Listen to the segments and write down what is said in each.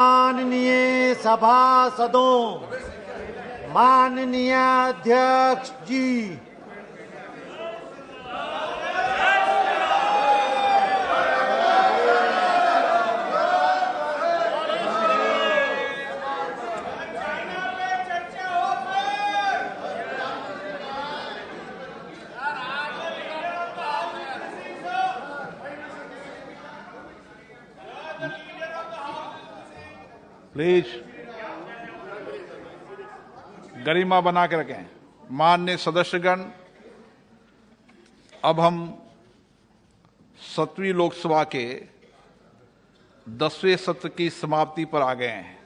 माननीय सभासदों, माननीय अध्यक्ष जी, प्लीज गरिमा बना के रखें। माननीय सदस्यगण, अब हम 7वीं लोकसभा के 10वें सत्र की समाप्ति पर आ गए हैं।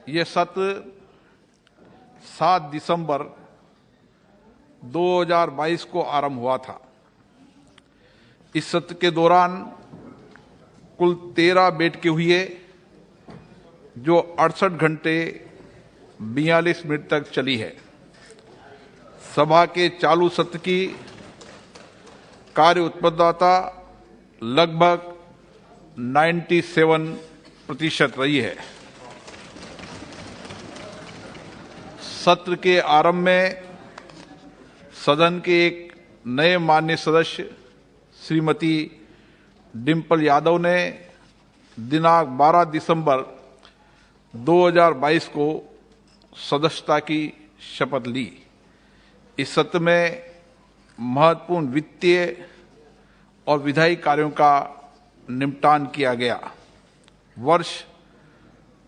यह सत्र 7 दिसंबर 2022 को आरंभ हुआ था। इस सत्र के दौरान कुल 13 बैठकें हुई, जो 68 घंटे 42 मिनट तक चली है। सभा के चालू सत्र की कार्य उत्पादकता लगभग 97% रही है। सत्र के आरंभ में सदन के एक नए माननीय सदस्य श्रीमती डिम्पल यादव ने दिनांक 12 दिसंबर 2022 को सदस्यता की शपथ ली। इस सत्र में महत्वपूर्ण वित्तीय और विधायी कार्यों का निपटान किया गया। वर्ष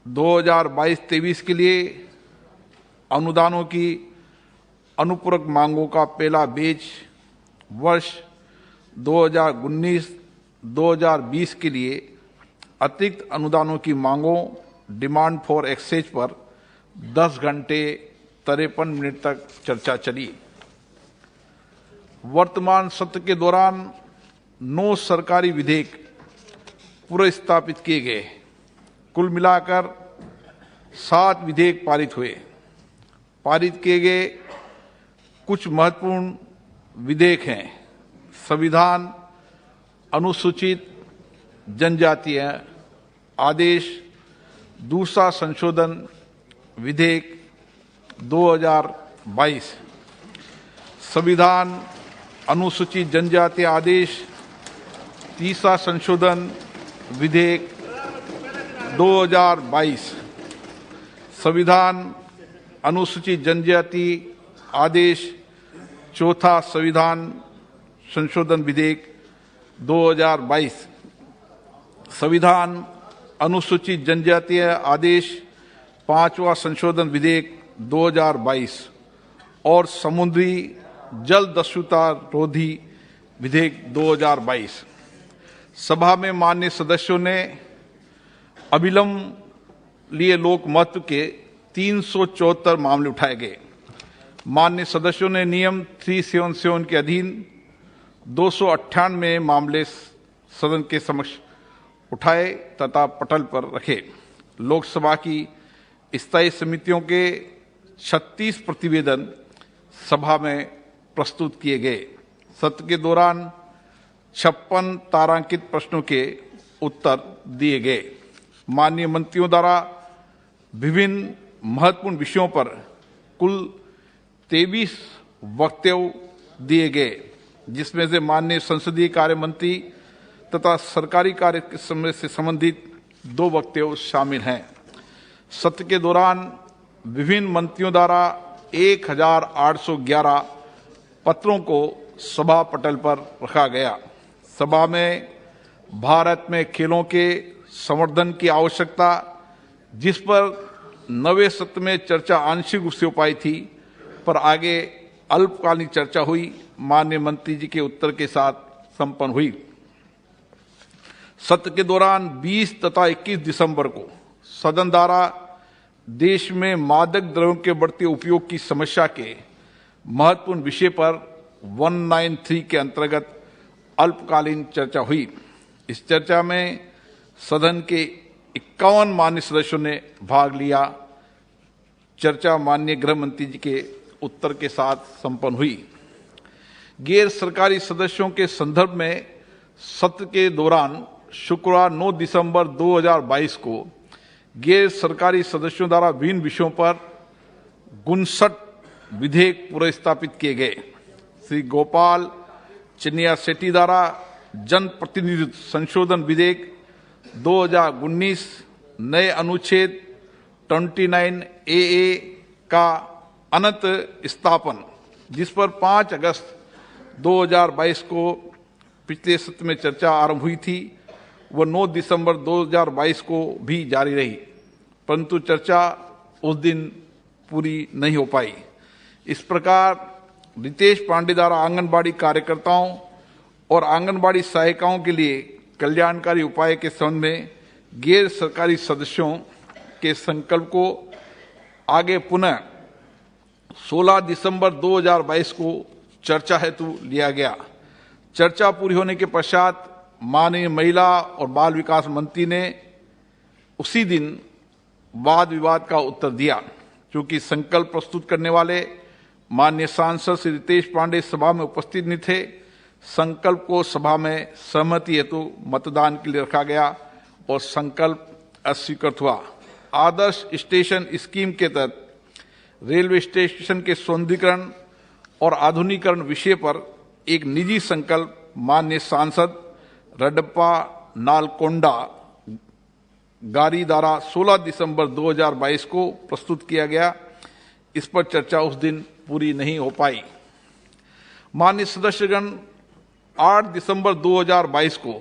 2022-23 के लिए अनुदानों की अनुपूरक मांगों का पहला बैच वर्ष 2019-2020 के लिए अतिरिक्त अनुदानों की मांगों डिमांड फॉर एक्सचेंज पर 10 घंटे 53 मिनट तक चर्चा चली। वर्तमान सत्र के दौरान 9 सरकारी विधेयक पुनर्स्थापित किए गए। कुल मिलाकर 7 विधेयक पारित हुए। पारित किए गए कुछ महत्वपूर्ण विधेयक हैं: संविधान अनुसूचित जनजातीय आदेश दूसरा संशोधन विधेयक 2022, संविधान अनुसूचित जनजाति आदेश तीसरा संशोधन विधेयक 2022, संविधान अनुसूचित जनजाति आदेश चौथा संविधान संशोधन विधेयक 2022, संविधान अनुसूचित जनजातीय आदेश 5वां संशोधन विधेयक 2022 और समुद्री जल दस्युता रोधी विधेयक 2022। सभा में माननीय सदस्यों ने अविलंब लिए लोक महत्व के 374 मामले उठाए गए। माननीय सदस्यों ने नियम 377 के अधीन 298 मामले सदन के समक्ष उठाए तथा पटल पर रखे। लोकसभा की स्थायी समितियों के 36 प्रतिवेदन सभा में प्रस्तुत किए गए। सत्र के दौरान 56 तारांकित प्रश्नों के उत्तर दिए गए। माननीय मंत्रियों द्वारा विभिन्न महत्वपूर्ण विषयों पर कुल 23 वक्तव्य दिए गए, जिसमें से माननीय संसदीय कार्य मंत्री तथा सरकारी कार्य से संबंधित 2 वक्तव्य शामिल हैं। सत्र के दौरान विभिन्न मंत्रियों द्वारा 1811 पत्रों को सभा पटल पर रखा गया। सभा में भारत में खेलों के संवर्धन की आवश्यकता, जिस पर 9वें सत्र में चर्चा आंशिक रूप से हो पाई थी, पर आगे अल्पकालीन चर्चा हुई, माननीय मंत्री जी के उत्तर के साथ संपन्न हुई। सत्र के दौरान 20 तथा 21 दिसंबर को सदन द्वारा देश में मादक द्रव्यों के बढ़ते उपयोग की समस्या के महत्वपूर्ण विषय पर 193 के अंतर्गत अल्पकालीन चर्चा हुई। इस चर्चा में सदन के 51 माननीय सदस्यों ने भाग लिया। चर्चा माननीय गृह मंत्री जी के उत्तर के साथ संपन्न हुई। गैर सरकारी सदस्यों के संदर्भ में सत्र के दौरान शुक्रवार 9 दिसंबर 2022 को गैर सरकारी सदस्यों द्वारा विभिन्न विषयों पर 59 विधेयक पुरस्तापित किए गए। श्री गोपाल चिन्निया सेठी द्वारा जन प्रतिनिधित्व संशोधन विधेयक 2019 नए अनुच्छेद 29AA का अनंत स्थापन, जिस पर 5 अगस्त 2022 को पिछले सत्र में चर्चा आरंभ हुई थी, वह 9 दिसंबर 2022 को भी जारी रही, परंतु चर्चा उस दिन पूरी नहीं हो पाई। इस प्रकार रितेश पांडे द्वारा आंगनबाड़ी कार्यकर्ताओं और आंगनबाड़ी सहायिकाओं के लिए कल्याणकारी उपाय के संबंध में गैर सरकारी सदस्यों के संकल्प को आगे पुनः 16 दिसंबर 2022 को चर्चा हेतु लिया गया। चर्चा पूरी होने के पश्चात माननीय महिला और बाल विकास मंत्री ने उसी दिन वाद विवाद का उत्तर दिया। चूंकि संकल्प प्रस्तुत करने वाले माननीय सांसद श्री रितेश पांडे सभा में उपस्थित नहीं थे, संकल्प को सभा में सहमति हेतु मतदान के लिए रखा गया और संकल्प अस्वीकृत हुआ। आदर्श स्टेशन स्कीम के तहत रेलवे स्टेशन के सौंदर्यीकरण और आधुनिकीकरण विषय पर एक निजी संकल्प माननीय सांसद रडप्पा नालकोंडा गारी द्वारा 16 दिसंबर 2022 को प्रस्तुत किया गया। इस पर चर्चा उस दिन पूरी नहीं हो पाई। माननीय सदस्यगण 8 दिसंबर 2022 को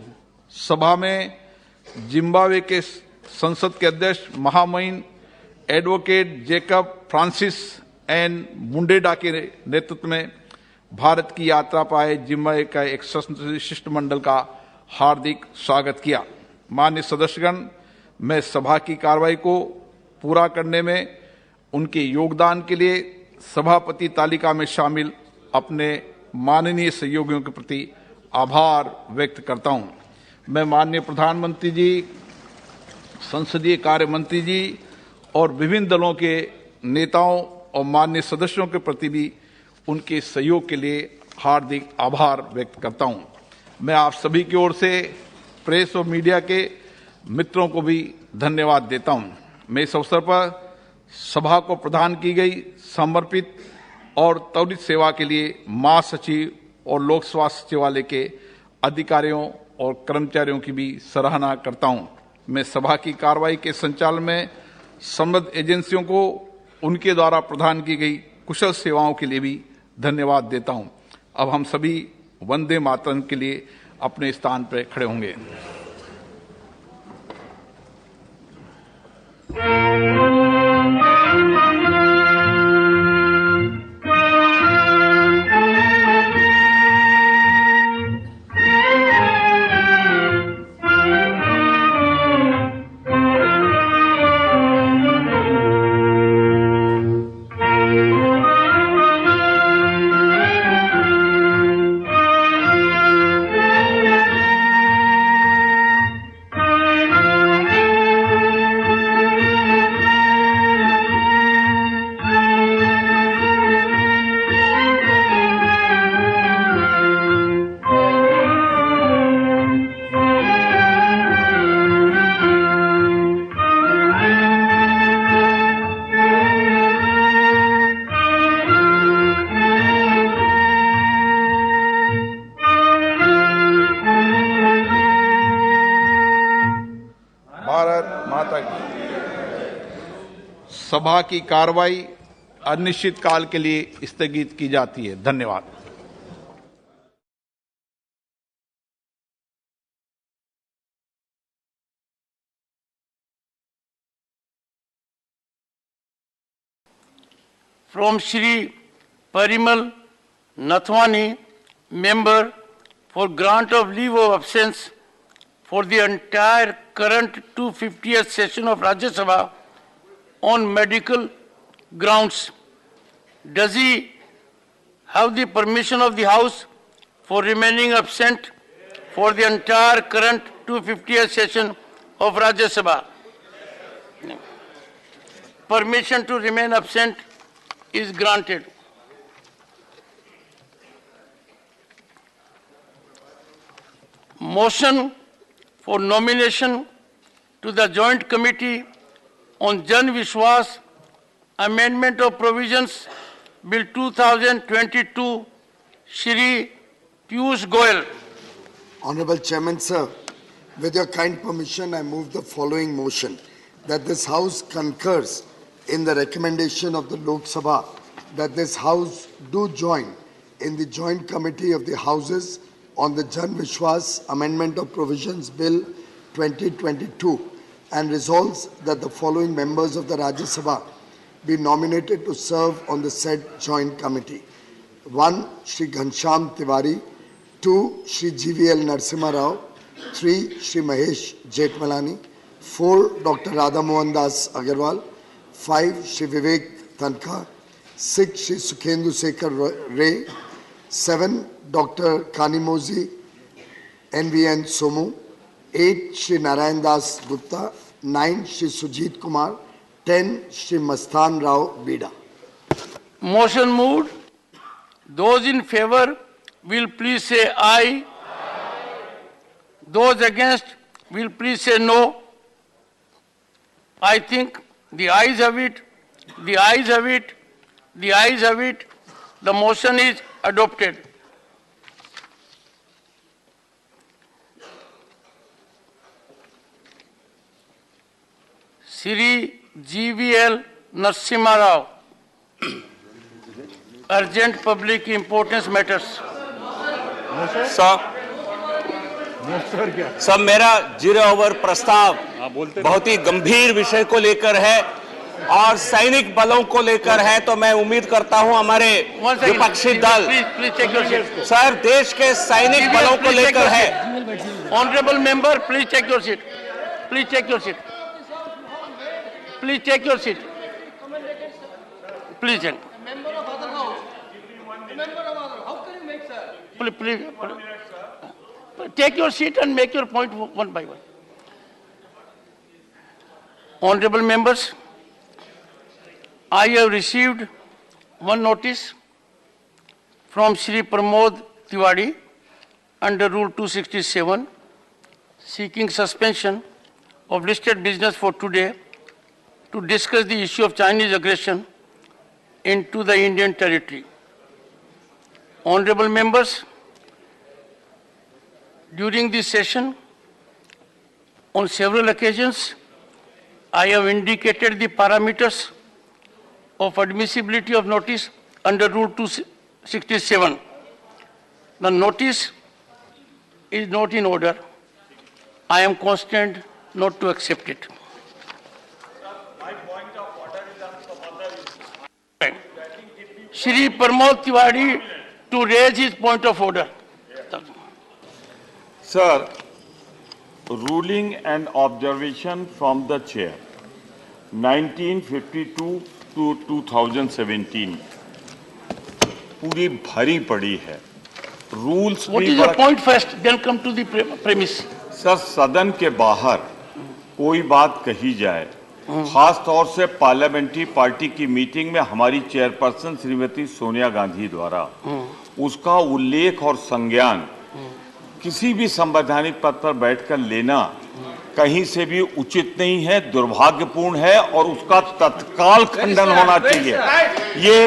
सभा में जिम्बाब्वे के संसद के अध्यक्ष महामहिम एडवोकेट जेकब फ्रांसिस एन मुंडेडा के नेतृत्व में भारत की यात्रा पर आए जिम्बाब्वे का एक शिष्टमंडल का हार्दिक स्वागत किया। माननीय सदस्यगण, मैं सभा की कार्रवाई को पूरा करने में उनके योगदान के लिए सभापति तालिका में शामिल अपने माननीय सहयोगियों के प्रति आभार व्यक्त करता हूं। मैं माननीय प्रधानमंत्री जी, संसदीय कार्य मंत्री जी और विभिन्न दलों के नेताओं और माननीय सदस्यों के प्रति भी उनके सहयोग के लिए हार्दिक आभार व्यक्त करता हूं। मैं आप सभी की ओर से प्रेस और मीडिया के मित्रों को भी धन्यवाद देता हूं। मैं इस अवसर पर सभा को प्रदान की गई समर्पित और त्वरित सेवा के लिए महासचिव और लोक स्वास्थ्य सचिवालय के अधिकारियों और कर्मचारियों की भी सराहना करता हूं। मैं सभा की कार्रवाई के संचालन में संबद्ध एजेंसियों को उनके द्वारा प्रदान की गई कुशल सेवाओं के लिए भी धन्यवाद देता हूं। अब हम सभी वंदे मातरम के लिए अपने स्थान पर खड़े होंगे। सभा की कार्रवाई अनिश्चित काल के लिए स्थगित की जाती है। धन्यवाद। From Shri Parimal Nathwani, member, for grant of leave of absence for the entire current 250th session of Rajyasabha on medical grounds. Does he have the permission of the House for remaining absent for the entire current 250th session of Rajya Sabha? Permission to remain absent is granted. Motion for nomination to the Joint Committee on Jan Vishwas Amendment of Provisions Bill 2022, Shri Piyush Goyal. Honorable Chairman, sir, with your kind permission, I move the following motion, that this House concurs in the recommendation of the Lok Sabha that this House do join in the Joint Committee of the Houses on the Jan Vishwas Amendment of Provisions Bill 2022 and resolves that the following members of the Rajyasabha be nominated to serve on the said Joint Committee. 1. Shri Ghansham Tiwari. 2. Shri GVL Narasimha Rao. 3. Shri Mahesh Jetmalani. 4. Dr. Radha Mohan Das Agarwal. 5. Shri Vivek Tankha. 6. Shri Sukhendu Sekhar Ray. 7. Dr. Kanimozi NVN Somu. 8. Shri Narayan Das Gupta. 9. Shri Sujit Kumar. 10. Shri Mastan Rao Bida. Motion moved. Those in favor will please say aye. Those against will please say no. I think the ayes have it. The ayes have it. The ayes have it. The motion is adopted. Shri GVL Narasimha Rao. Urgent public importance matters. सब मेरा 0 over प्रस्ताव बहुत ही गंभीर विषय को लेकर है और सैनिक बलों को लेकर है, तो मैं उम्मीद करता हूं हमारे विपक्षी दल सर देश के सैनिक बलों को लेकर है। Honourable member, please take your seat. Please take your seat. Please take your seat. Please take your seat and make your point one by one. Honorable members, I have received one notice from Shri Pramod Tiwari under Rule 267 seeking suspension of listed business for today to discuss the issue of Chinese aggression into the Indian territory. Honorable members, during this session, on several occasions, I have indicated the parameters of admissibility of notice under Rule 267. The notice is not in order. I am constrained not to accept it. My point of order is on some other issue. Shri Pramod Tiwari to raise his point of order. Sir, ruling and observation from the chair, 1952 to 2017, पूरी भरी पड़ी है. Rules. What is your point first? Then come to the premise. Sir, सदन के बाहर कोई बात कही जाए, खास तौर से पार्लियामेंट्री पार्टी की मीटिंग में हमारी चेयरपर्सन श्रीमती सोनिया गांधी द्वारा उसका उल्लेख और संज्ञान किसी भी संवैधानिक पद पर बैठकर लेना कहीं से भी उचित नहीं है, दुर्भाग्यपूर्ण है और उसका तत्काल खंडन होना चाहिए. ये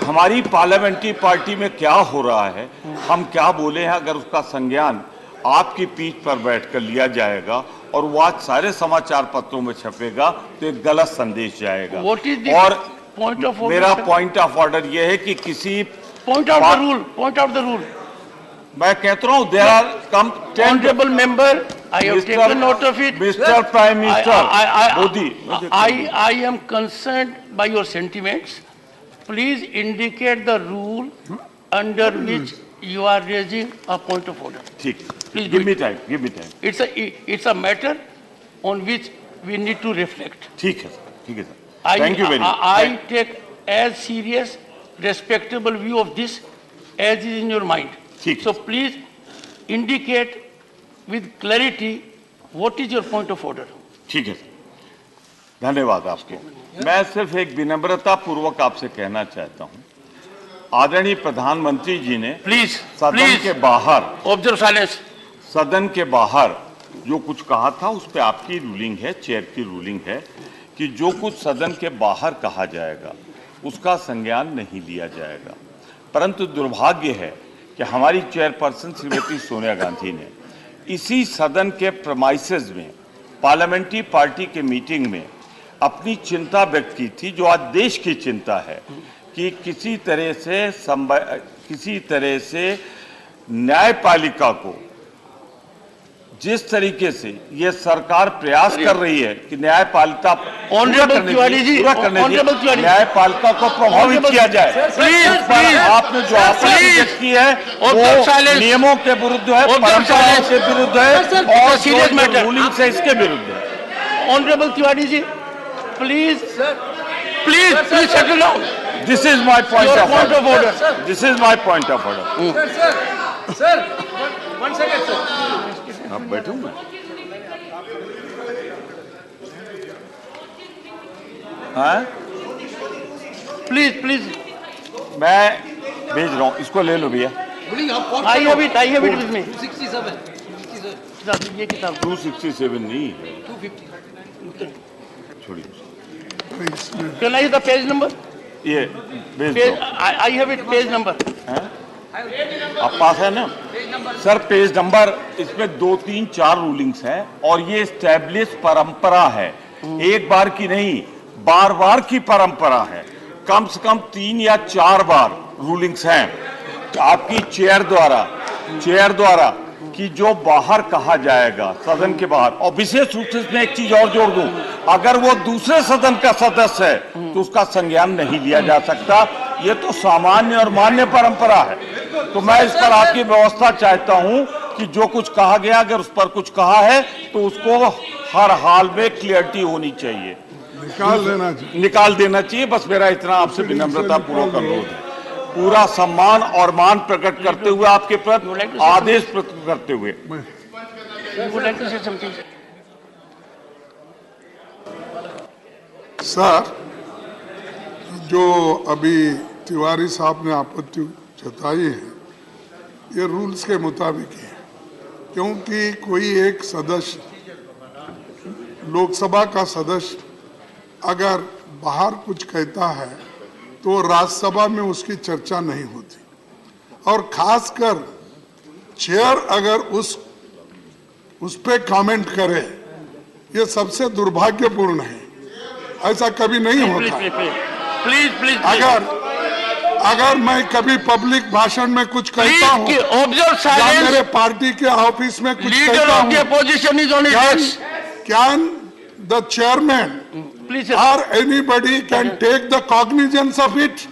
हमारी पार्लियामेंट्री पार्टी में क्या हो रहा है, हम क्या बोले हैं, अगर उसका संज्ञान आपकी पीठ पर बैठकर लिया जाएगा और वो आज सारे समाचार पत्रों में छपेगा तो एक गलत संदेश जाएगा. और मेरा पॉइंट ऑफ ऑर्डर ये है कि किसी पॉइंट आउट द रूल. मैं कहता हूँ देयर आर कम Honorable member, I have taken note of it. Mr. Prime Minister Modi, I am concerned by your sentiments. Please indicate the rule under which you are raising a point of order. ठीक. Please give me time. It's a matter on which we need to reflect. ठीक है sir. Thank you very much. I take as serious, respectable view of this as is in your mind. So please indicate with clarity what is your point of order. ठीक है sir. धन्यवाद आपको. मैं सिर्फ एक विनम्रता पूर्वक आपसे कहना चाहता हूं, आदरणीय प्रधानमंत्री जी ने प्लीज सदन के बाहर ऑब्जर्व साइलेंस. सदन के बाहर जो कुछ कहा था उस पे आपकी रूलिंग है, चेयर की रूलिंग है कि जो कुछ सदन के बाहर कहा जाएगा उसका संज्ञान नहीं लिया जाएगा। परंतु दुर्भाग्य है कि हमारी चेयरपर्सन श्रीमती सोनिया गांधी ने इसी सदन के प्रेमाइसेस में पार्लियामेंट्री पार्टी के मीटिंग में अपनी चिंता व्यक्त की थी, जो आज देश की चिंता है कि किसी तरह से न्यायपालिका को जिस तरीके से ये सरकार प्रयास कर रही है कि न्यायपालिका न्यायपालिका को प्रभावित किया जाए, आपने जो आपत्ति व्यक्त की है वो नियमों के विरुद्ध है, परंपराओं के विरुद्ध है और रूलिंग से इसके विरुद्ध है। Honourable Tiwari ji, please settle down. This is my point of order. This is my point of order. Sir, 1 second, sir. अब बैठूं मैं? हाँ? प्लीज मैं भेज रहा हूँ, इसको ले लो भैया। I have it with me. 267. ये किताब 267 नहीं है, 250. छोड़िए। Can I have the page number? ये भेज दो। I have it page number. आप पास है ना? सर पेज नंबर, इसमें 2, 3, 4 रूलिंग्स हैं और ये एस्टैब्लिश परंपरा है, एक बार की नहीं, बार की परंपरा है। कम से कम 3 या 4 बार रूलिंग्स हैं आपकी चेयर द्वारा कि जो बाहर कहा जाएगा सदन के बाहर, और विशेष रूप से इसमें एक चीज और जोड़ दूं, अगर वो दूसरे सदन का सदस्य है तो उसका संज्ञान नहीं लिया जा सकता। ये तो सामान्य और मान्य परंपरा है। तो मैं इस पर आपकी व्यवस्था चाहता हूं कि जो कुछ कहा गया, अगर उस पर कुछ कहा है तो उसको हर हाल में क्लियरिटी होनी चाहिए, निकाल देना चाहिए। बस मेरा इतना आपसे विनम्रता पूर्वक अनुरोध है, पूरा सम्मान और मान प्रकट करते हुए, आपके प्रति आदेश प्रकट करते हुए। सर, जो अभी तिवारी साहब ने आपत्ति जताई है, ये रूल्स के मुताबिक है, क्योंकि कोई एक सदस्य, लोकसभा का सदस्य अगर बाहर कुछ कहता है तो राज्यसभा में उसकी चर्चा नहीं होती, और खासकर चेयर अगर उस पे कमेंट करे, ये सबसे दुर्भाग्यपूर्ण है। ऐसा कभी नहीं होता। प्लीज अगर मैं कभी पब्लिक भाषण में कुछ कहता हूँ या मेरे पार्टी के ऑफिस में कुछ कहता हूँ, can the chairman or anybody can take the cognizance of it?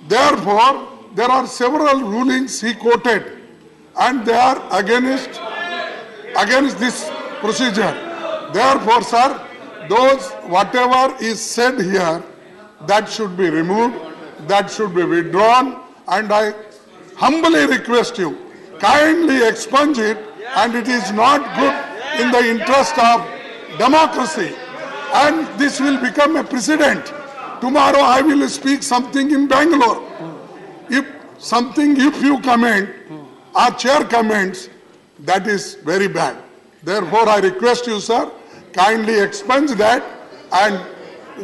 Therefore, there are several rulings he quoted, and they are against this procedure. Therefore, sir, whatever is said here, that should be removed, that should be withdrawn, and I humbly request you, kindly expunge it, and it is not good in the interest of democracy. And this will become a precedent. Tomorrow I will speak something in Bangalore. If you comment, our chair comments, that is very bad. Therefore, I request you, sir, kindly expunge that and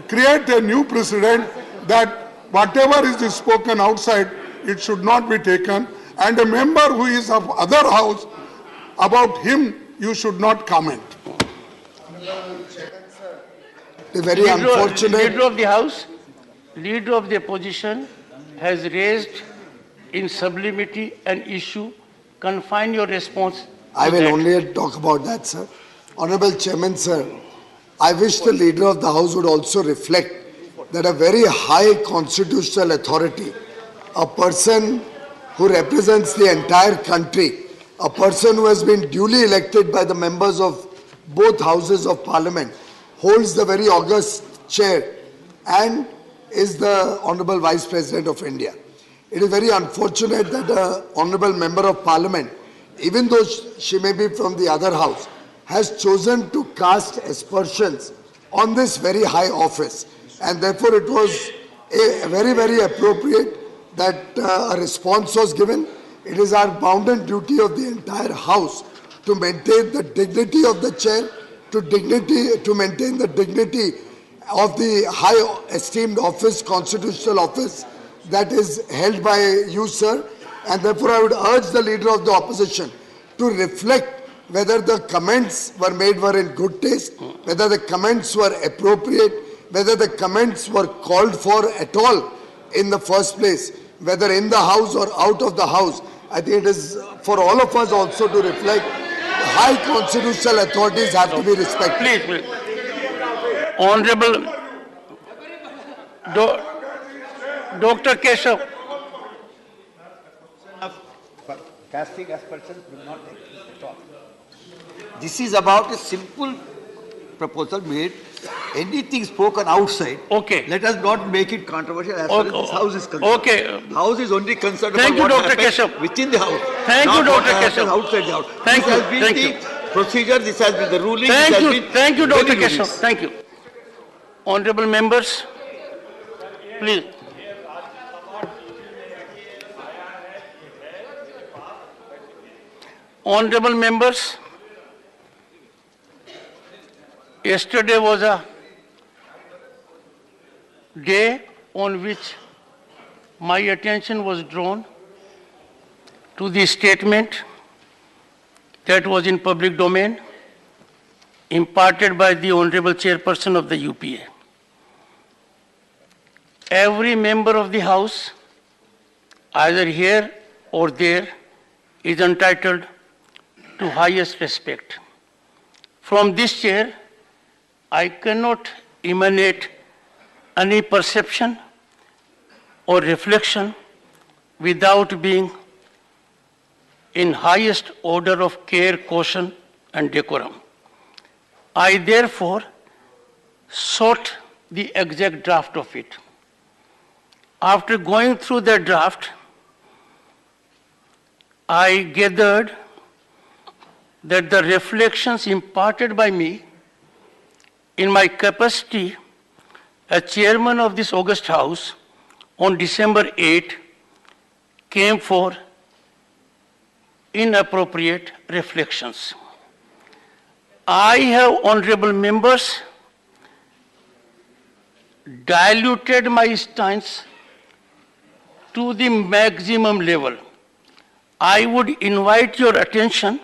create a new precedent that whatever is spoken outside, it should not be taken. And a member who is of other house, about him, you should not comment. Very unfortunate. Leader of the House, Leader of the Opposition has raised in sublimity an issue. Confine your response. I will only talk about that, sir. Honorable Chairman, sir, I wish the Leader of the House would also reflect that a very high constitutional authority, a person who represents the entire country, a person who has been duly elected by the members of both houses of parliament, holds the very august chair and is the Honorable Vice President of India. It is very unfortunate that the Honorable Member of Parliament, even though she may be from the other house, has chosen to cast aspersions on this very high office. And therefore it was very, very appropriate that a response was given. It is our bounden duty of the entire house to maintain the dignity of the chair, to maintain the dignity of the high esteemed office, constitutional office that is held by you, sir. And therefore, I would urge the leader of the opposition to reflect whether the comments were in good taste, whether the comments were appropriate, whether the comments were called for at all in the first place, whether in the house or out of the house. I think it is for all of us also to reflect high constitutional authorities have to be respected. Please. Honorable Dr. Keshav. Casting aspersions will not take place at all. This is about a simple proposal made. Anything spoken outside, Okay. let us not make it controversial as far as this house is concerned. Okay. House is only concerned Thank about you, what Dr. happens Keshav. within the house. Thank you, not what Dr. happens Keshav. outside the house. Thank this you, has been thank the you. procedure, this has been the ruling. Thank this has you, been thank you, Dr. very Keshav. rulings. Thank you. Honorable members, please. Honorable members, yesterday was a day on which my attention was drawn to the statement that was in public domain imparted by the Honorable Chairperson of the UPA. Every member of the House, either here or there, is entitled to highest respect. From this chair, I cannot emanate any perception or reflection without being in highest order of care, caution, and decorum. I therefore sought the exact draft of it. After going through that draft, I gathered that the reflections imparted by me in my capacity as chairman of this august House on December 8 came for inappropriate reflections. I have, honorable members, diluted my stance to the maximum level. I would invite your attention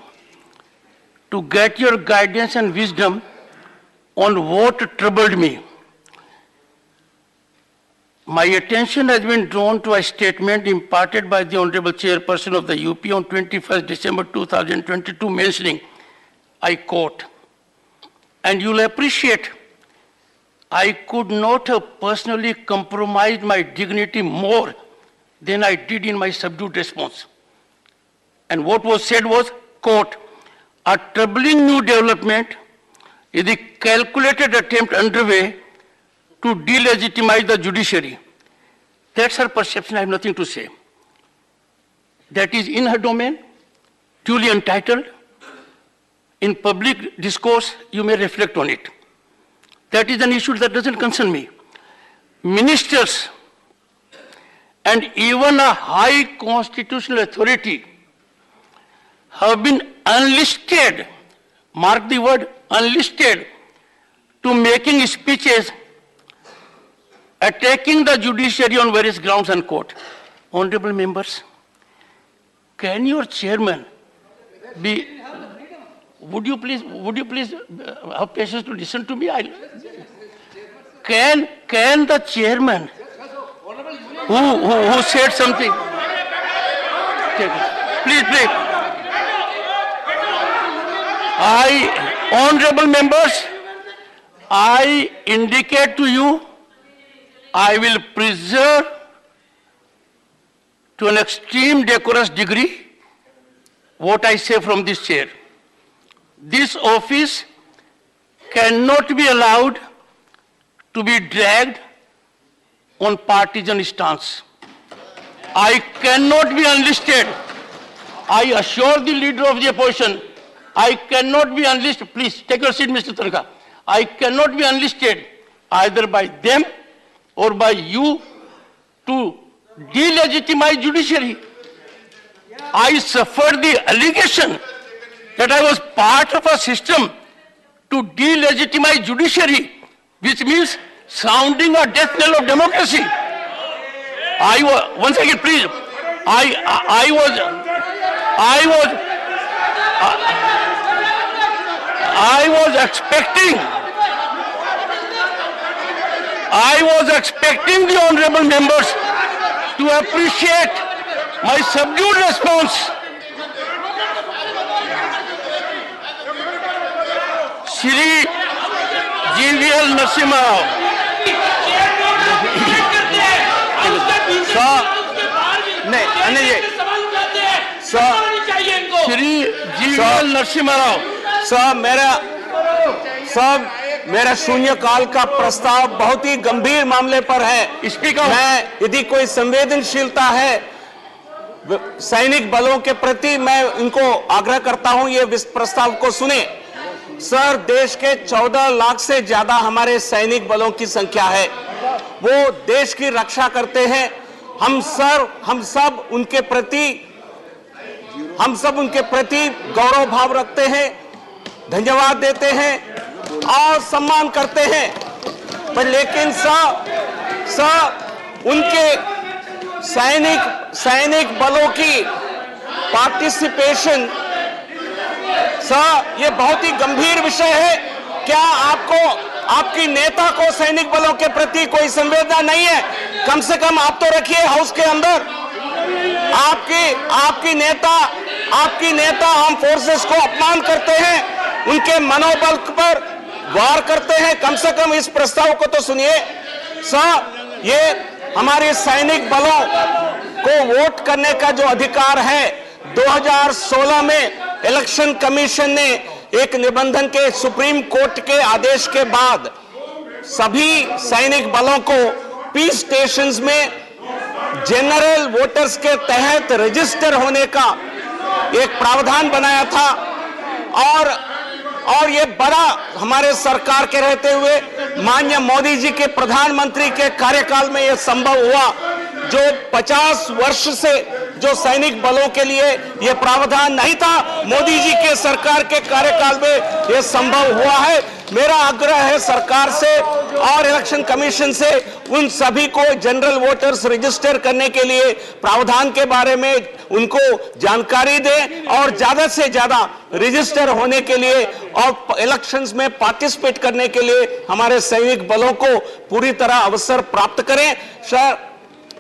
to get your guidance and wisdom on what troubled me. My attention has been drawn to a statement imparted by the Honorable Chairperson of the UP on 21st December 2022 mentioning, I quote, and you'll appreciate, I could not have personally compromised my dignity more than I did in my subdued response. And what was said was, quote, a troubling new development is the calculated attempt underway to delegitimize the judiciary. That's her perception, I have nothing to say. That is in her domain, duly entitled. In public discourse, you may reflect on it. That is an issue that doesn't concern me. Ministers and even a high constitutional authority have been unlisted, mark the word, unlisted, to making speeches attacking the judiciary on various grounds, unquote. Honorable members, can your chairman be, would you please have patience to listen to me? Can the chairman who said something, please. Honorable members, I indicate to you, I will preserve to an extreme decorous degree what I say from this chair. This office cannot be allowed to be dragged on partisan stance. I cannot be unlisted. I assure the leader of the opposition, I cannot be unlisted. Please take your seat, Mr. Tanka. I cannot be unlisted either by them or by you to delegitimize judiciary. I suffered the allegation that I was part of a system to delegitimize judiciary, which means sounding a death knell of democracy. Once again, please. I was expecting the honorable members to appreciate my subdued response. Shri GVL Narasimha Rao. Shri GVL Narasimha Rao साहब मेरा शून्यकाल का प्रस्ताव बहुत ही गंभीर मामले पर है। स्पीकर, मैं यदि कोई संवेदनशीलता है सैनिक बलों के प्रति, मैं इनको आग्रह करता हूं ये प्रस्ताव को सुने। सर, देश के 14 लाख से ज्यादा हमारे सैनिक बलों की संख्या है, वो देश की रक्षा करते हैं। हम सब उनके प्रति गौरव भाव रखते हैं, धन्यवाद देते हैं और सम्मान करते हैं। पर लेकिन उनके सैनिक बलों की पार्टिसिपेशन, ये बहुत ही गंभीर विषय है। क्या आपकी नेता को सैनिक बलों के प्रति कोई संवेदना नहीं है? कम से कम आप तो रखिए हाउस के अंदर। आपकी नेता आर्म फोर्सेस को अपमान करते हैं, उनके मनोबल पर वार करते हैं। कम से कम इस प्रस्ताव को तो सुनिए। ये हमारे सैनिक बलों को वोट करने का जो अधिकार है, 2016 में इलेक्शन कमीशन ने एक निबंधन के सुप्रीम कोर्ट के आदेश के बाद सभी सैनिक बलों को पीस स्टेशंस में जनरल वोटर्स के तहत रजिस्टर होने का एक प्रावधान बनाया था। और ये बड़ा हमारे सरकार के रहते हुए माननीय मोदी जी के प्रधानमंत्री के कार्यकाल में यह संभव हुआ, जो 50 वर्ष से जो सैनिक बलों के लिए यह प्रावधान नहीं था, मोदी जी के सरकार के कार्यकाल में यह संभव हुआ है। मेरा आग्रह है सरकार से और इलेक्शन कमीशन से, उन सभी को जनरल वोटर्स रजिस्टर करने के लिए प्रावधान के बारे में उनको जानकारी दें और ज्यादा से ज्यादा रजिस्टर होने के लिए और इलेक्शंस में पार्टिसिपेट करने के लिए हमारे सैनिक बलों को पूरी तरह अवसर प्राप्त करें। सर,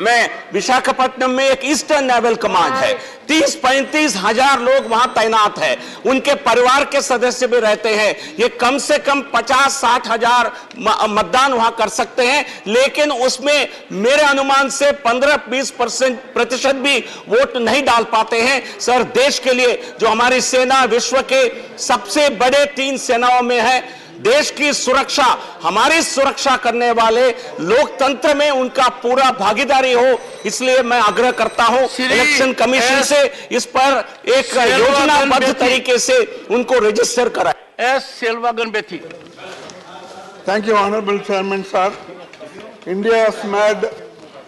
मैं विशाखापट्टनम में एक ईस्टर्न नेवल कमांड है, 30-35 हजार लोग वहां तैनात हैं, उनके परिवार के सदस्य भी रहते हैं। ये कम से कम 50-60 हजार मतदान वहां कर सकते हैं, लेकिन उसमें मेरे अनुमान से 15-20% भी वोट नहीं डाल पाते हैं। सर, देश के लिए जो हमारी सेना विश्व के सबसे बड़े 3 सेनाओं में है, देश की सुरक्षा, हमारी सुरक्षा करने वाले लोकतंत्र में उनका पूरा भागीदारी हो, इसलिए मैं आग्रह करता हूं इलेक्शन कमीशन से इस पर एक योजनाबद्ध तरीके से उनको रजिस्टर कराएं। Thank you, Honorable Chairman, sir. India has made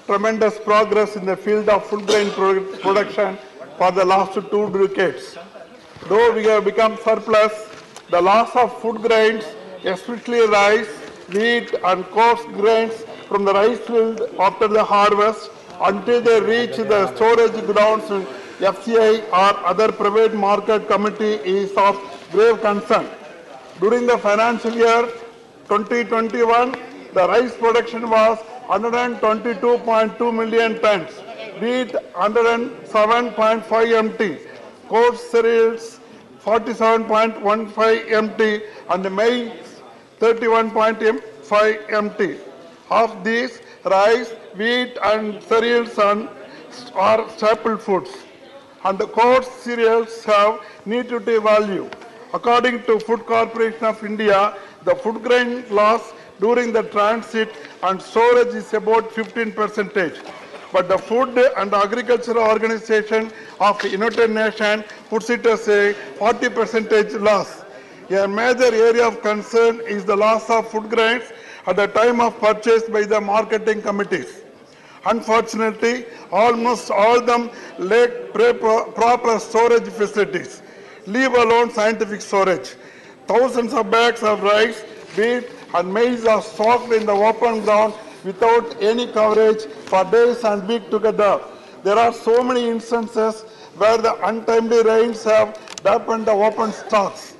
tremendous progress in the field of food grain production for the last 2 decades. Though we have become surplus, the loss of food grains, especially rice, wheat and coarse grains from the rice field after the harvest until they reach the storage grounds in FCI or other private market committee is of grave concern. During the financial year 2021, the rice production was 122.2 million tons, wheat 107.5 MT, coarse cereals 47.15 MT and maize 31.5 MT. Of these, rice, wheat and cereals are staple foods, and the coarse cereals have nutritive value. According to Food Corporation of India, the food grain loss during the transit and storage is about 15%. But the Food and Agricultural Organization of the United Nations puts it as a 40% loss. A major area of concern is the loss of food grains at the time of purchase by the marketing committees. Unfortunately, almost all of them lack proper storage facilities. leave alone scientific storage. Thousands of bags of rice, wheat, and maize are stocked in the open ground without any coverage for days and weeks together. There are so many instances where the untimely rains have dampened the open stocks.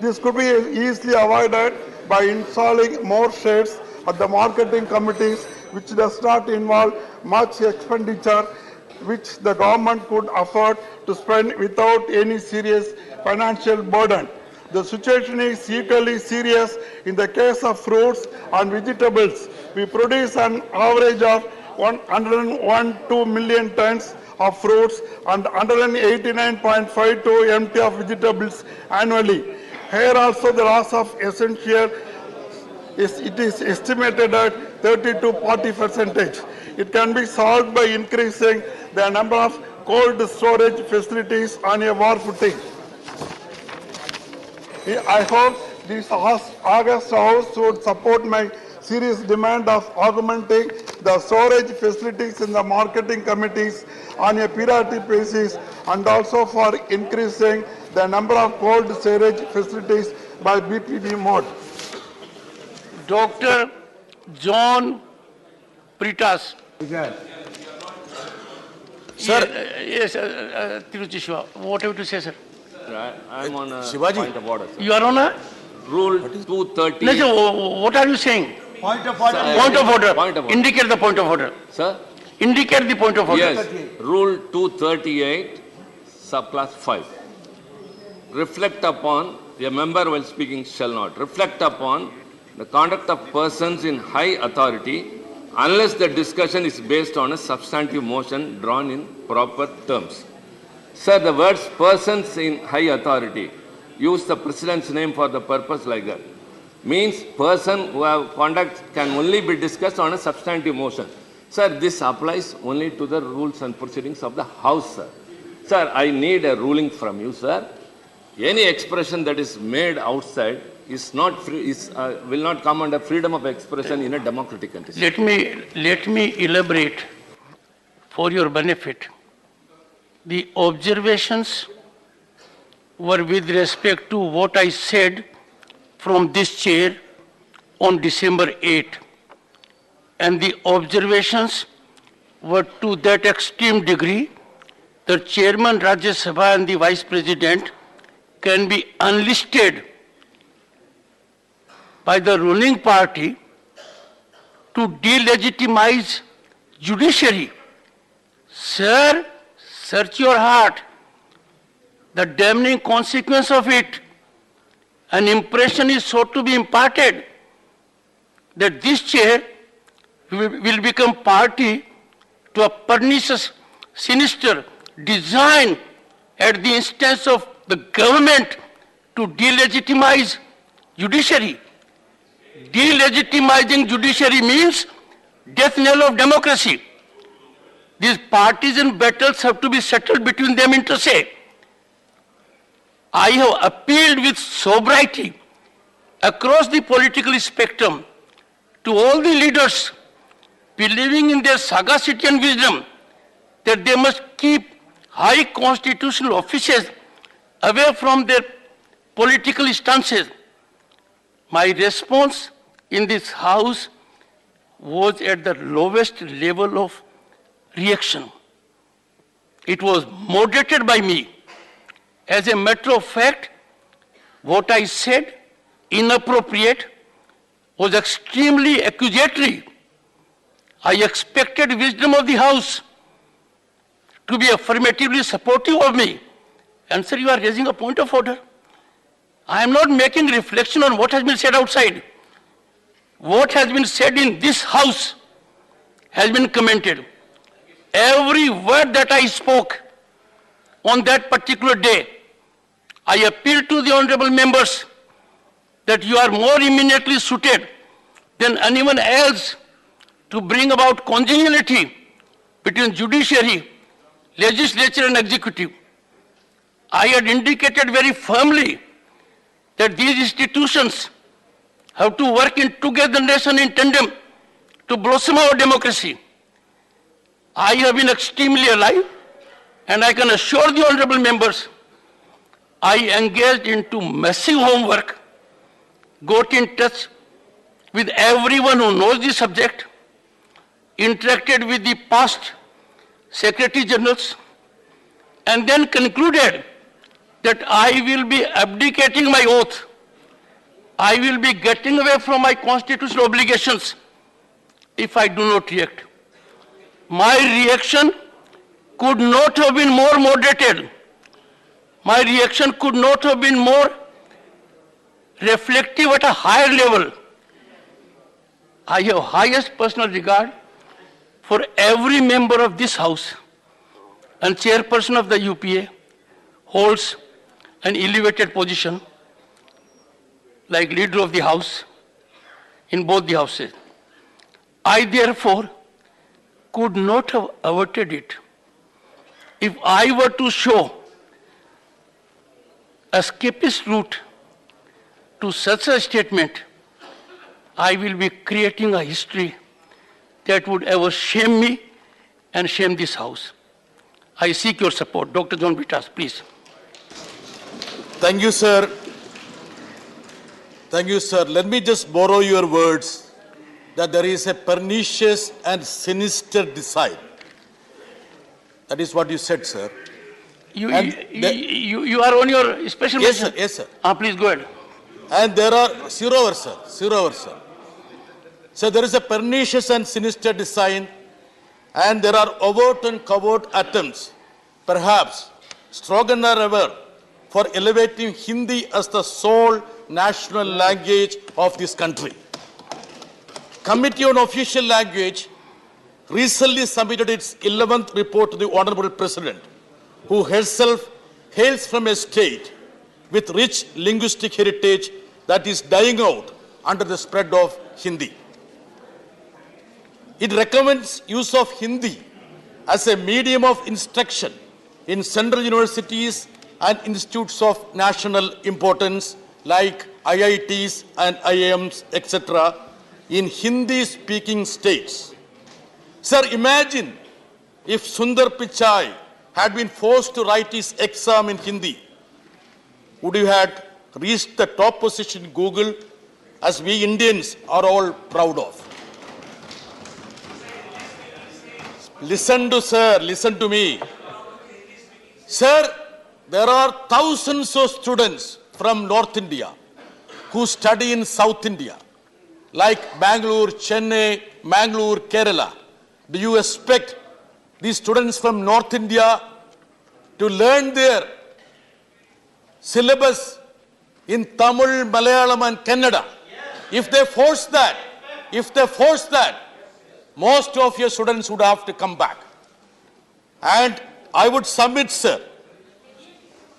This could be easily avoided by installing more shades at the marketing committees, which does not involve much expenditure, which the government could afford to spend without any serious financial burden. The situation is equally serious in the case of fruits and vegetables. We produce an average of 101.2 million tons of fruits and 189.52 MT of vegetables annually. Here also the loss of essential it is estimated at 30 to 40%. It can be solved by increasing the number of cold storage facilities on a war footing. I hope this August House would support my serious demand of augmenting the storage facilities in the marketing committees on a periodic basis and also for increasing the number of cold storage facilities by BPB mode. Dr. John Pritas. Sir. Yes, Tiruchi Shiva. What have you to say, sir? I'm on a Shivaji. point of order, sir. You are on a? Rule 230. No, sir, what are you saying? Point of order. Point of order. Point of order. Indicate the point of order. Sir? Indicate the point of order. Yes. Rule 238, subclass 5. Reflect upon, a member while speaking shall not, reflect upon the conduct of persons in high authority unless the discussion is based on a substantive motion drawn in proper terms. Sir, the words persons in high authority, use the president's name for the purpose like that. Means person who have conduct can only be discussed on a substantive motion. Sir, this applies only to the rules and proceedings of the House, sir. Sir, I need a ruling from you, sir. Any expression that is made outside is not free, will not come under freedom of expression in a democratic country. Let me elaborate for your benefit. The observations were with respect to what I said from this chair on December 8. And the observations were to that extreme degree that Chairman Rajyasabha and the Vice President can be unlisted by the ruling party to delegitimize judiciary. Sir, search your heart. The damning consequence of it, an impression is sought to be imparted that this chair will become party to a pernicious, sinister design at the instance of the government to delegitimize judiciary. Delegitimizing judiciary means death knell of democracy. These partisan battles have to be settled between them inter se. I have appealed with sobriety across the political spectrum to all the leaders, believing in their sagacity and wisdom, that they must keep high constitutional offices away from their political stances. My response in this House was at the lowest level of reaction. It was moderated by me. As a matter of fact, what I said, inappropriate, was extremely accusatory. I expected wisdom of the House to be affirmatively supportive of me. And sir, you are raising a point of order. I am not making reflection on what has been said outside. What has been said in this House has been commented. Every word that I spoke on that particular day, I appeal to the honorable members that you are more eminently suited than anyone else to bring about congeniality between judiciary, legislature and executive. I had indicated very firmly that these institutions have to work in togetherness and in tandem to blossom our democracy. I have been extremely alive, and I can assure the honorable members I engaged into massive homework, got in touch with everyone who knows the subject, interacted with the past Secretary Generals, and then concluded that I will be abdicating my oath. I will be getting away from my constitutional obligations if I do not react. My reaction could not have been more moderated. My reaction could not have been more reflective at a higher level. I have highest personal regard for every member of this House, and chairperson of the UPA holds an elevated position like leader of the House in both the Houses. I therefore could not have averted it. If I were to show escapist route to such a statement, I will be creating a history that would ever shame me and shame this House. I seek your support. Dr. John Bitas, please. Thank you, sir. Thank you, sir. Let me just borrow your words that there is a pernicious and sinister design. That is what you said, sir. You are on your special Yes, mission? sir. Yes, sir. Please go ahead. And there are zero hours, sir. Zero hours, sir. So there is a pernicious and sinister design, and there are overt and covert attempts, perhaps stronger than ever, for elevating Hindi as the sole national language of this country. Committee on Official Language recently submitted its 11th report to the Honorable President, who herself hails from a state with rich linguistic heritage that is dying out under the spread of Hindi. It recommends use of Hindi as a medium of instruction in central universities and institutes of national importance like IITs and IIMs, etc., in Hindi-speaking states. Sir, imagine if Sundar Pichai had been forced to write his exam in Hindi. Would you have reached the top position in Google, as we Indians are all proud of? Listen to me. Sir, there are thousands of students from North India who study in South India, like Bangalore, Chennai, Mangalore, Kerala. Do you expect these students from North India to learn their syllabus in Tamil, Malayalam and Kannada? If they force that, most of your students would have to come back. And I would submit, sir,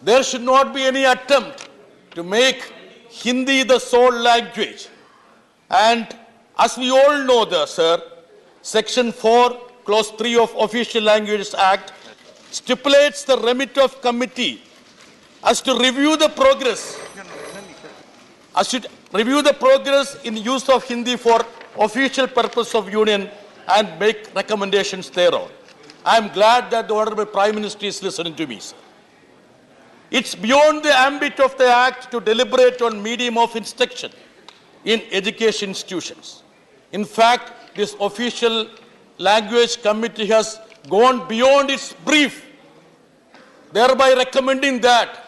there should not be any attempt to make Hindi the sole language. And as we all know, sir, Section 4, Clause 3 of Official Languages Act stipulates the remit of committee as to review the progress in use of Hindi for official purpose of union and make recommendations thereon. I am glad that the Honorable Prime Minister is listening to me, sir. It's beyond the ambit of the Act to deliberate on medium of instruction in education institutions. In fact, this official language committee has gone beyond its brief, thereby recommending that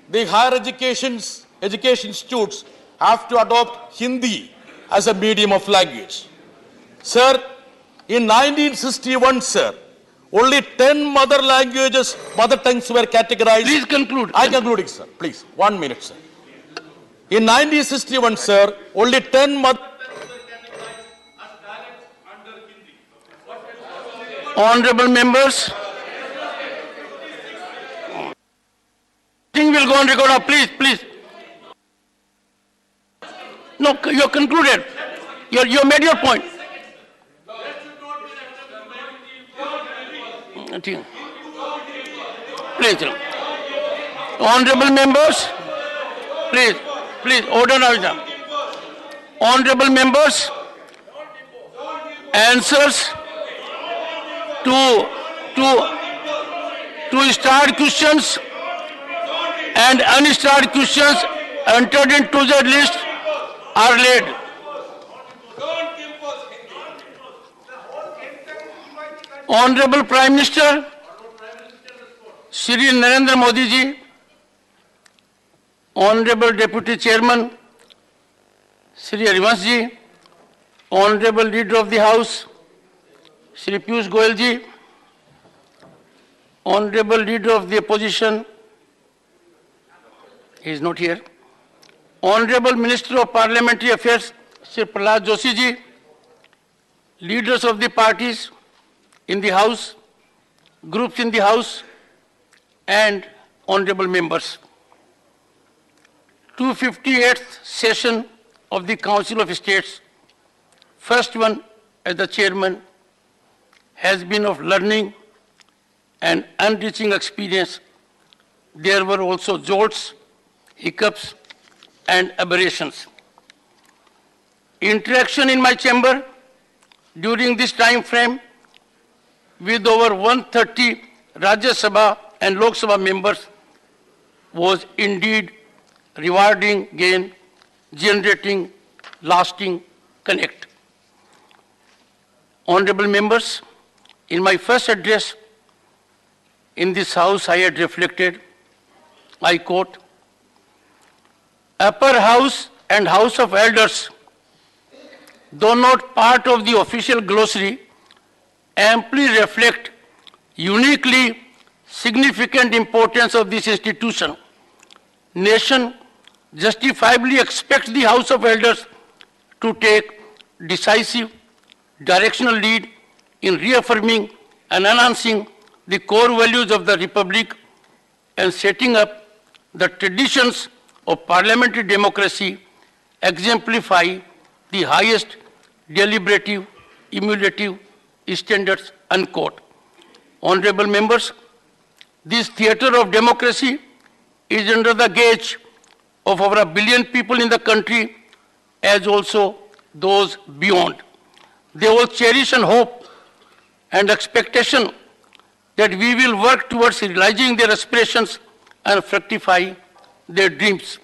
the higher education institutes have to adopt Hindi as a medium of language. Sir, in 1961, sir, only 10 mother tongues were categorized. Please conclude. I'm concluding, sir. Please, 1 minute, sir. In 1961, sir, only 10 mother Honorable members, thing will go on record. Now, please. No, you concluded. You made your point. Please. Honorable members, please, order now. Honorable members, answers to start questions and unstarred questions entered into the list are laid. Honorable Prime Minister, Shri Narendra Modi ji, Honorable Deputy Chairman, Shri Harivansh ji, Honorable Leader of the House, Shri Piyush Goyal ji, Honorable Leader of the Opposition, he is not here, Honorable Minister of Parliamentary Affairs, Shri Prahlad Joshi ji, leaders of the parties in the House, groups in the House, and honorable members. 258th session of the Council of States, first one as the chairman, has been of learning and enriching experience. There were also jolts, hiccups, and aberrations. Interaction in my chamber during this time frame with over 130 Rajyasabha and Lok Sabha members was indeed rewarding, gain, generating lasting connect. Honorable members, in my first address in this House, I had reflected, I quote, Upper House and House of Elders, though not part of the official glossary, amply reflect uniquely significant importance of this institution. Nation justifiably expects the House of Elders to take decisive, directional lead in reaffirming and enhancing the core values of the Republic and setting up the traditions of parliamentary democracy, exemplify the highest deliberative, emulative standards, unquote. Honorable members, this theatre of democracy is under the gauge of over 1 billion people in the country, as also those beyond. They all cherish and hope and expectation that we will work towards realizing their aspirations and fructify their dreams.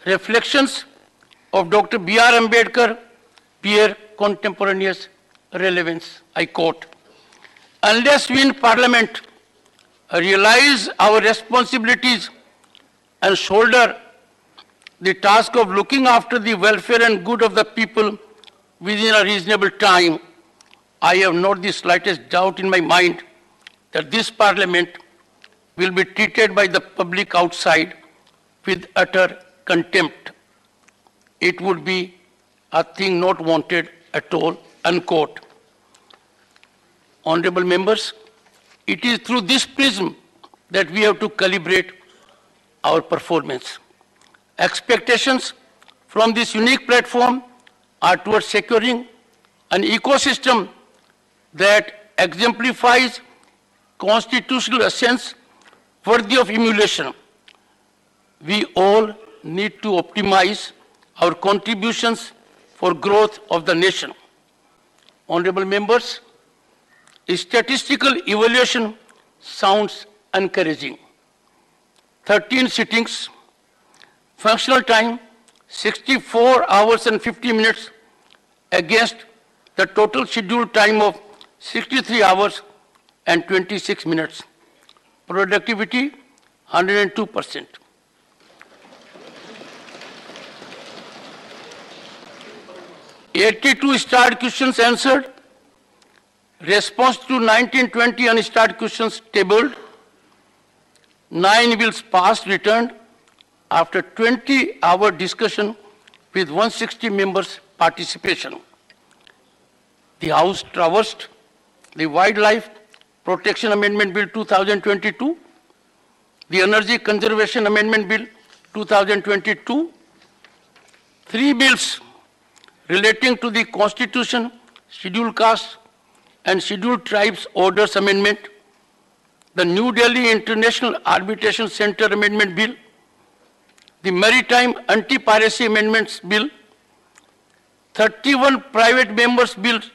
Reflections of Dr. B.R. Ambedkar bear contemporaneous relevance. I quote, unless we in Parliament realize our responsibilities and shoulder the task of looking after the welfare and good of the people within a reasonable time, I have not the slightest doubt in my mind that this Parliament will be treated by the public outside with utter contempt. It would be a thing not wanted at all, unquote. Honorable members, it is through this prism that we have to calibrate our performance. Expectations from this unique platform are towards securing an ecosystem that exemplifies constitutional essence worthy of emulation. We all need to optimize our contributions for growth of the nation. Honorable members, statistical evaluation sounds encouraging. 13 sittings, functional time 64 hours and 50 minutes against the total scheduled time of 63 hours and 26 minutes. Productivity 102%. "82 starred questions answered. Response to 1920 unstarred questions tabled. 9 bills passed returned after 20-hour discussion with 160 members' participation. The House traversed the Wildlife Protection Amendment Bill 2022, the Energy Conservation Amendment Bill 2022, 3 bills relating to the Constitution, Scheduled Castes and Scheduled Tribes Orders Amendment, the New Delhi International Arbitration Center Amendment Bill, the Maritime Anti-Piracy Amendments Bill, 31 private members' bills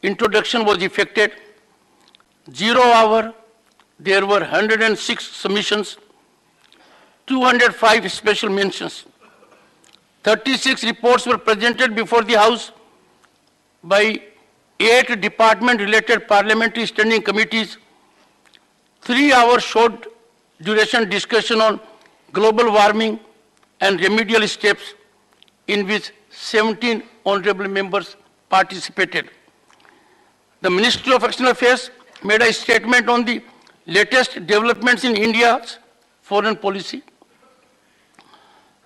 introduction was effected. 0 hour, there were 106 submissions. 205 special mentions. 36 reports were presented before the House by 8 department-related parliamentary standing committees. 3-hour short duration discussion on global warming and remedial steps, in which 17 honorable members participated. The Ministry of External Affairs made a statement on the latest developments in India's foreign policy.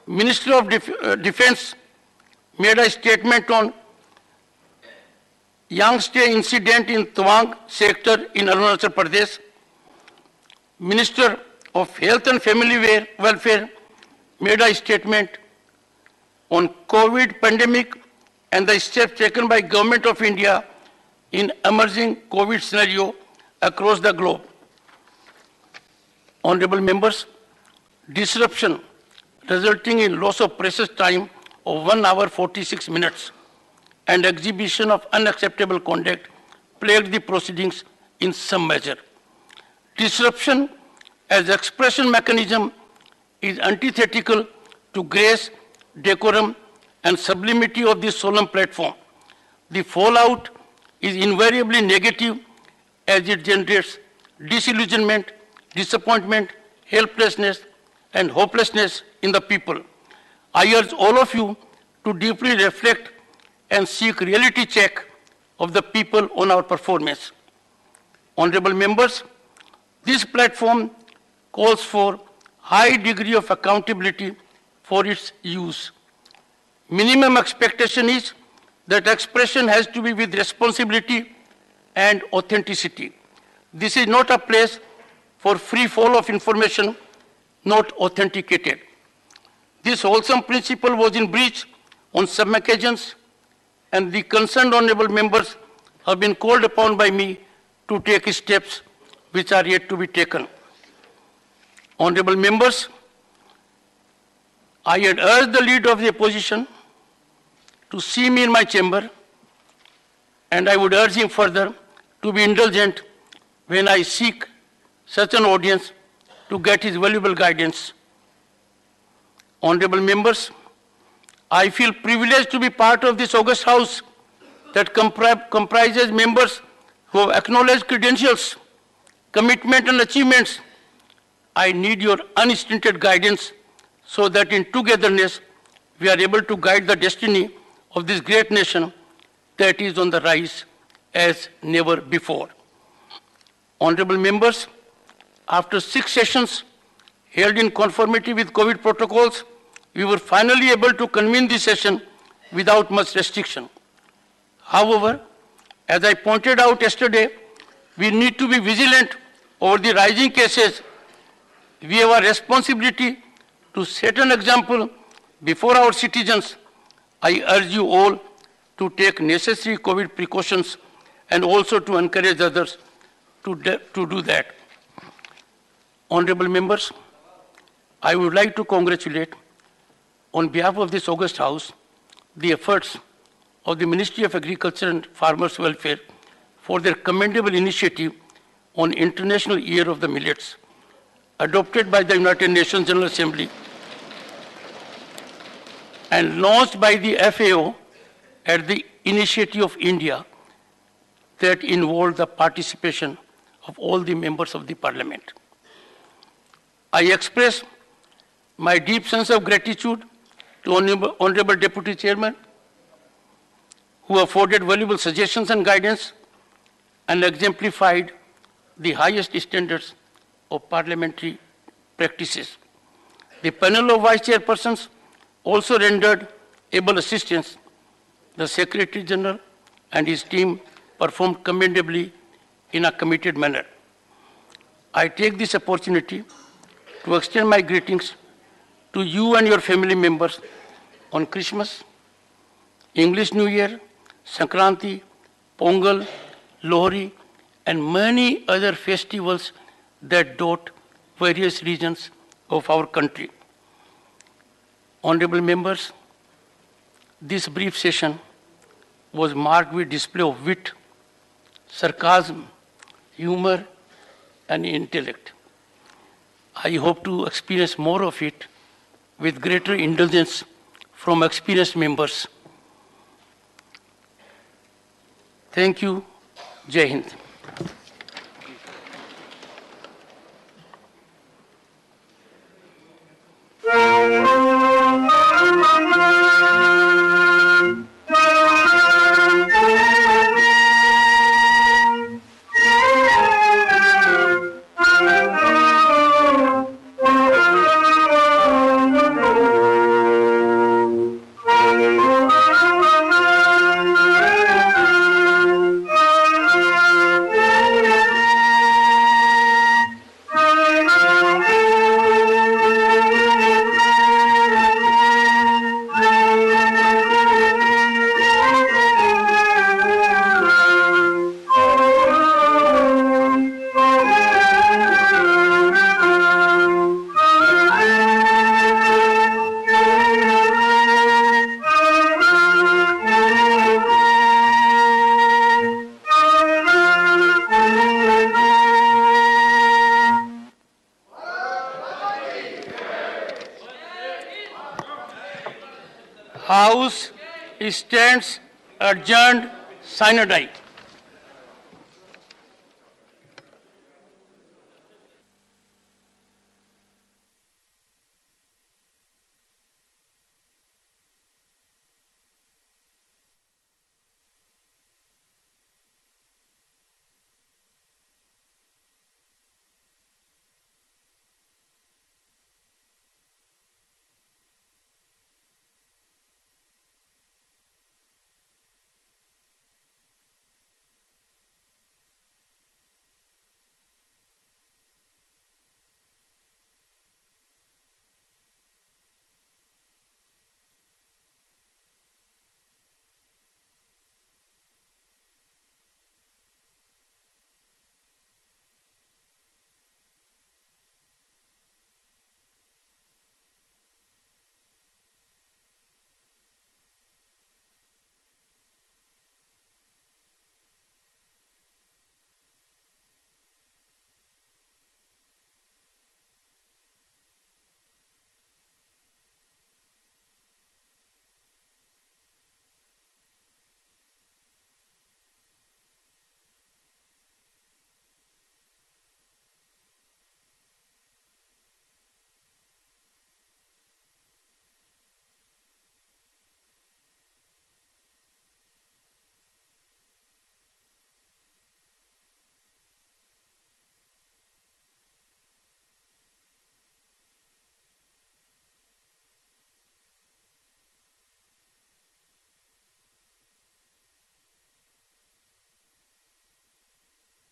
Ministry of Defense made a statement on Yangtze incident in Tawang sector in Arunachal Pradesh. Minister of Health and Family Welfare made a statement on COVID pandemic and the steps taken by Government of India in emerging COVID scenario across the globe. Honorable members, disruption resulting in loss of precious time of 1 hour 46 minutes and exhibition of unacceptable conduct plagued the proceedings in some measure. Disruption as expression mechanism is antithetical to grace, decorum, and sublimity of this solemn platform. The fallout is invariably negative as it generates disillusionment, disappointment, helplessness, and hopelessness in the people. I urge all of you to deeply reflect and seek reality check of the people on our performance. Honorable members, this platform calls for high degree of accountability for its use. Minimum expectation is that expression has to be with responsibility and authenticity. This is not a place for free fall of information not authenticated. This wholesome principle was in breach on some occasions, and the concerned honorable members have been called upon by me to take steps which are yet to be taken. Honorable members, I had urged the leader of the opposition to see me in my chamber, and I would urge him further to be indulgent when I seek such an audience to get his valuable guidance. Honorable members, I feel privileged to be part of this august house that comprises members who have acknowledged credentials, commitment, and achievements. I need your unstinted guidance so that in togetherness we are able to guide the destiny of this great nation that is on the rise as never before. Honorable members, after 6 sessions held in conformity with COVID protocols, we were finally able to convene this session without much restriction. However, as I pointed out yesterday, we need to be vigilant over the rising cases. We have a responsibility to set an example before our citizens. I urge you all to take necessary COVID precautions and also to encourage others to do that. Honorable members, I would like to congratulate on behalf of this august house the efforts of the Ministry of Agriculture and Farmers' Welfare for their commendable initiative on International Year of the Millets, adopted by the United Nations General Assembly and launched by the FAO at the initiative of India, that involved the participation of all the members of the Parliament. I express my deep sense of gratitude to Honorable Deputy Chairman, who afforded valuable suggestions and guidance and exemplified the highest standards of parliamentary practices. The panel of Vice Chairpersons also rendered able assistance. The Secretary General and his team performed commendably in a committed manner. I take this opportunity to extend my greetings to you and your family members on Christmas, English New Year, Sankranti, Pongal, Lohri, and many other festivals that dot various regions of our country. Honorable members, this brief session was marked with display of wit, sarcasm, humor, and intellect. I hope to experience more of it with greater indulgence from experienced members. Thank you. Jai Hind. House stands adjourned sine die.